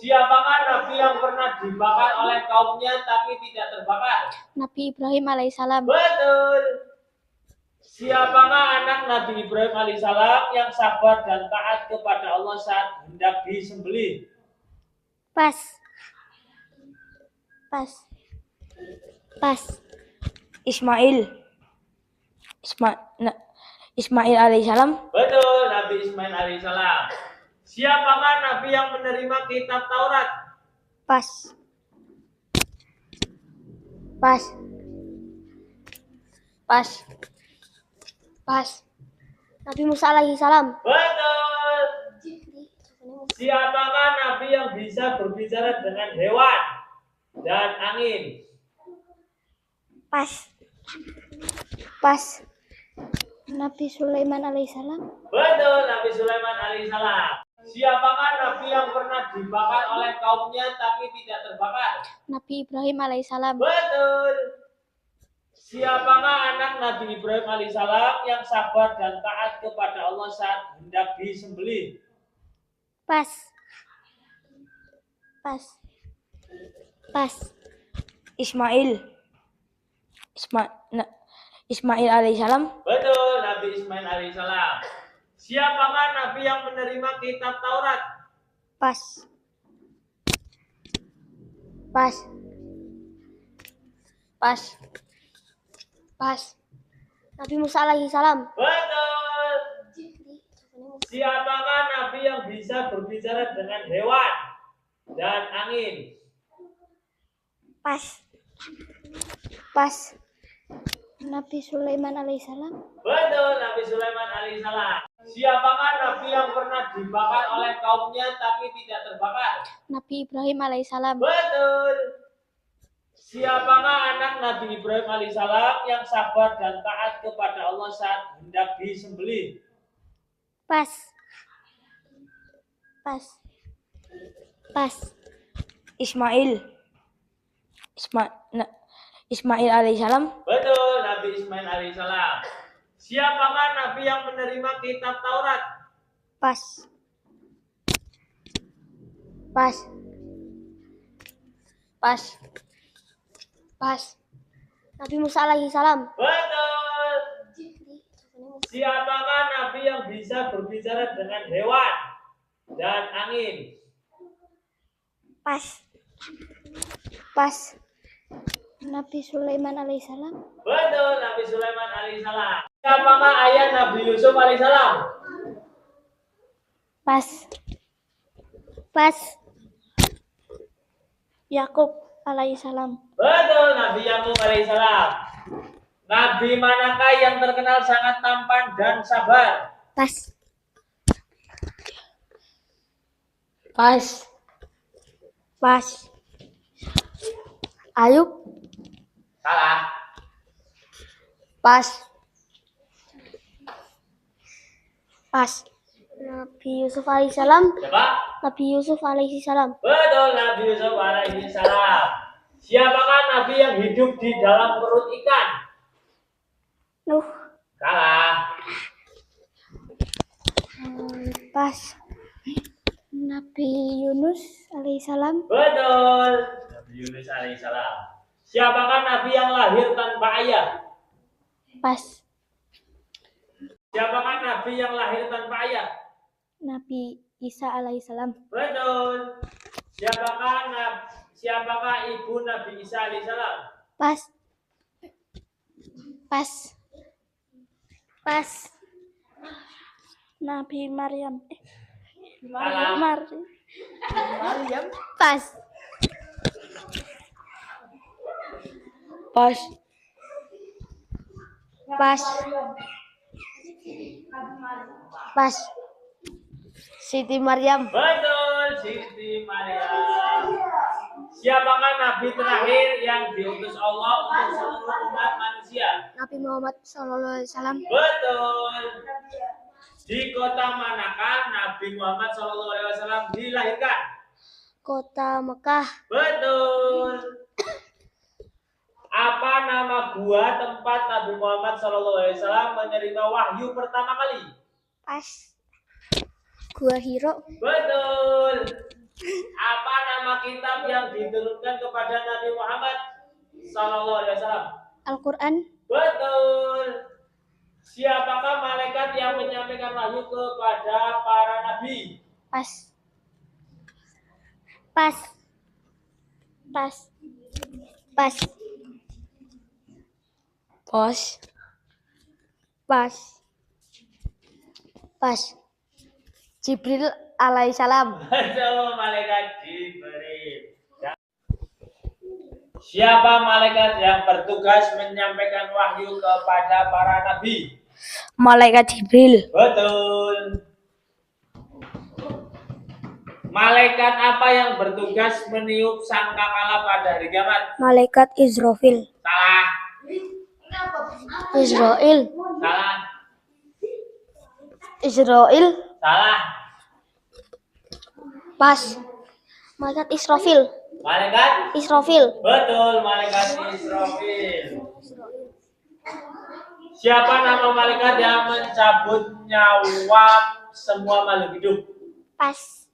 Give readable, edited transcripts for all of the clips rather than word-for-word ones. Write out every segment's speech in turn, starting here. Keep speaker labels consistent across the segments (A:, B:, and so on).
A: Siapakah Nabi yang pernah dibakar oleh kaumnya tapi tidak terbakar?
B: Nabi Ibrahim alaihissalam.
A: Betul. Siapakah anak Nabi Ibrahim alaihissalam yang sabar dan taat kepada Allah saat hendak disembelih?
B: Pas.
C: Ismail alaihissalam.
A: Betul, Nabi Ismail alaihissalam. Siapakah Nabi yang menerima kitab Taurat?
B: Pas. Nabi Musa alaihissalam.
A: Betul. Siapakah Nabi yang bisa berbicara dengan hewan dan angin?
B: Pas. Nabi Sulaiman alaihissalam.
A: Betul, Nabi Sulaiman alaihissalam. Siapakah Nabi yang pernah dibakar oleh kaumnya tapi tidak terbakar?
B: Nabi Ibrahim alaihissalam.
A: Betul. Siapakah anak Nabi Ibrahim alaihissalam yang sabar dan taat kepada Allah saat hendak disembelih?
B: Pas.
C: Ismail alaihissalam.
A: Betul, Nabi Ismail alaihissalam. Siapakah Nabi yang menerima kitab Taurat?
B: Pas. Nabi Musa alaihissalam.
A: Betul. Siapakah Nabi yang bisa berbicara dengan hewan dan angin?
B: Pas. Nabi Sulaiman alaihissalam.
A: Betul, Nabi Sulaiman alaihissalam. Siapakah Nabi yang pernah dibakar oleh kaumnya tapi tidak terbakar?
B: Nabi Ibrahim alaihissalam.
A: Betul. Siapakah anak Nabi Ibrahim alaihissalam yang sabar dan taat kepada Allah saat hendak disembelih?
B: Pas.
C: Ismail alaihissalam.
A: Betul, Nabi Ismail alaihissalam. Siapakah Nabi yang menerima kitab Taurat?
B: Pas. Nabi Musa alaihissalam.
A: Betul. Siapakah Nabi yang bisa berbicara dengan hewan dan angin?
B: Pas. Nabi Sulaiman alaihissalam.
A: Betul, Nabi Sulaiman alaihissalam. Siapakah ayah Nabi Yusuf alaihissalam?
B: Pas. Yakub alaihissalam.
A: Betul, Nabi Yakub alaihissalam. Nabi manakah yang terkenal sangat tampan dan sabar?
B: Pas. Ayub.
A: Salah.
B: Pas. Nabi Yusuf alaihissalam.
A: Coba.
B: Nabi Yusuf alaihissalam.
A: Betul, Nabi Yusuf alaihissalam. Siapakah Nabi yang hidup di dalam perut ikan?
B: Nuh.
A: Salah.
B: Pas. Nabi Yunus alaihissalam.
A: Betul, Nabi Yunus alaihissalam. Siapakah Nabi yang lahir tanpa ayah?
B: Pas.
A: Siapakah Nabi yang lahir tanpa ayah?
B: Nabi Isa alaihissalam.
A: Betul. Siapakah ibu Nabi Isa alaihissalam?
B: Pas. Nabi Maryam.
A: Salah.
B: Pas. Siti Maryam.
A: Betul, Siti Maryam. Siapakah Nabi terakhir yang diutus Allah untuk seluruh umat manusia?
B: Nabi Muhammad SAW.
A: Betul. Di kota manakah Nabi Muhammad SAW dilahirkan?
B: Kota Mekah.
A: Betul. Apa nama gua tempat Nabi Muhammad SAW menerima wahyu pertama kali?
B: Pas. Gua Hiro.
A: Betul. Apa nama kitab yang diturunkan kepada Nabi Muhammad Sallallahu Alaihi Wasallam?
B: Al-Quran.
A: Betul. Siapakah malaikat yang menyampaikan wahyu kepada para nabi?
B: Pas. Pas. Pas. Pas.
C: Pos.
B: Pas. Pas. Jibril alaihissalam.
A: Betul, malaikat Jibril. Siapa malaikat yang bertugas menyampaikan wahyu kepada para nabi?
C: Malaikat Jibril.
A: Betul. Malaikat apa yang bertugas meniup sangkakala pada hari kiamat?
B: Malaikat Israfil.
A: Salah.
B: Israel.
A: Salah.
B: Israel.
A: Salah.
B: Pas. Malaikat Israfil.
A: Malaikat?
B: Israfil.
A: Betul, malaikat Israfil. Siapa nama malaikat yang mencabut nyawa semua makhluk hidup?
B: Pas.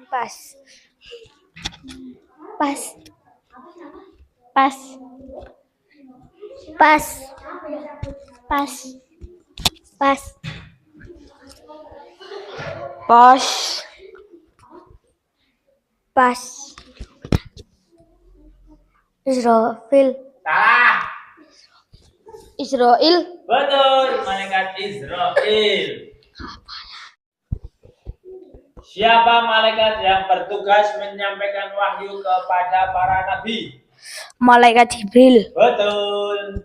B: Pas. Pas. Pas. Pas. Pas. Pas.
C: Pos.
B: Pas. Israfil.
A: Salah.
B: Israel.
A: Betul, malaikat Israfil. Siapa malaikat yang bertugas menyampaikan wahyu kepada para nabi?
C: Malaikat Jibril.
A: Betul.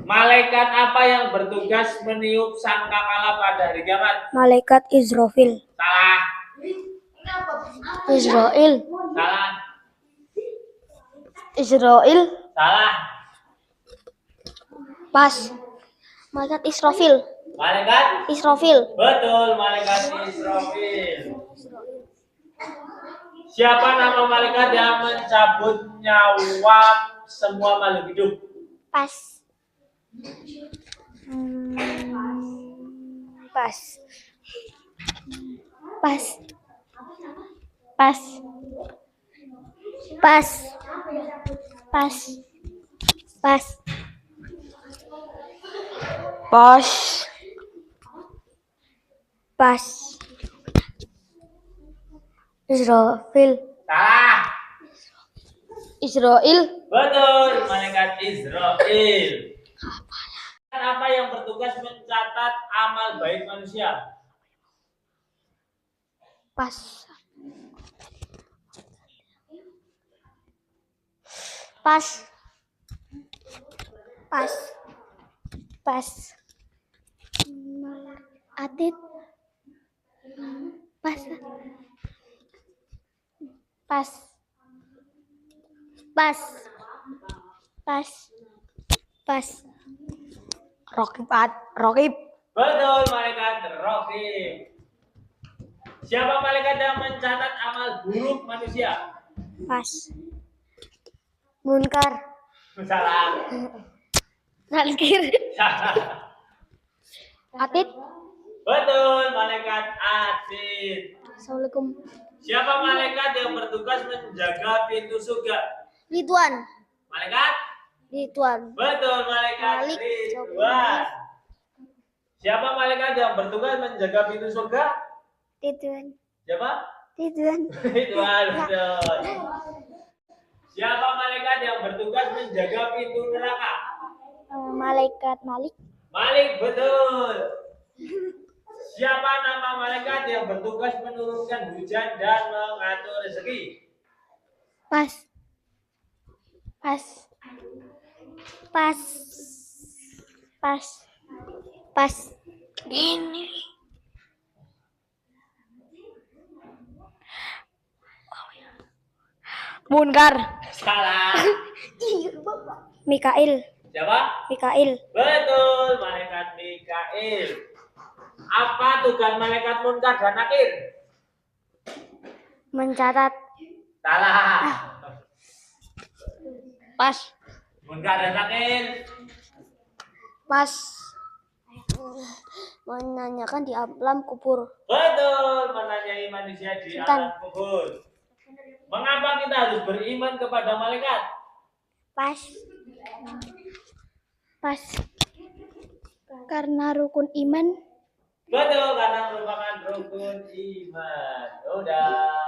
A: Malaikat apa yang bertugas meniup sangkakala pada hari kiamat?
B: Malaikat Israfil.
A: Salah.
B: Israel.
A: Salah.
B: Israel.
A: Salah.
B: Pas. Malaikat Israfil.
A: Malaikat?
B: Israfil.
A: Betul, malaikat Israfil. Siapa nama malaikat yang mencabut nyawa semua makhluk hidup?
B: Pas. Pas. Pas. Pas. Pas. Pas. Pas.
C: Pos.
B: Pas. Israfil.
A: Salah.
B: Israel.
A: Betul, malaikat Israfil. Apa yang bertugas mencatat amal baik manusia?
B: Pas. Pas. Pas. Pas. Atit. Pas. Pas. Pas. Pas. Pas.
C: Rokib.
A: Betul, malaikat Raqib. Siapa malaikat yang mencatat amal buruk manusia?
B: Pas. Munkar.
A: Salah.
B: Nakir.
A: Salah.
B: Atit.
A: Betul, malaikat Atid.
B: Assalamualaikum.
A: Siapa malaikat yang bertugas menjaga pintu surga?
B: Ridwan.
A: Malaikat?
B: Ridwan.
A: Betul, malaikat
B: Malik.
A: Ridwan. Siapa malaikat yang bertugas menjaga pintu surga?
B: Ridwan.
A: Siapa?
B: Ridwan.
A: Ridwan, betul. Siapa malaikat yang bertugas menjaga pintu neraka?
B: Malaikat Malik.
A: Malik, betul. Siapa nama malaikat yang bertugas menurunkan hujan dan mengatur rezeki?
B: Pas. Pas. Pas. Pas. Pas. Gini.
C: Munkar.
A: Salah.
B: Mikail.
A: Siapa?
B: Mikail.
A: Betul, malaikat Mikail. Apa tugas malaikat Munkar dan Nakir?
B: Mencatat.
A: Salah.
B: Pas.
A: Munkar dan Nakir.
B: Pas. Menanyakan di alam kubur.
A: Betul, menanyai manusia di
B: Sultan.
A: alam kubur. Mengapa kita harus beriman kepada malaikat?
B: Pas. Pas. Karena rukun iman.
A: Betul, karena merupakan rukun iman. Udah.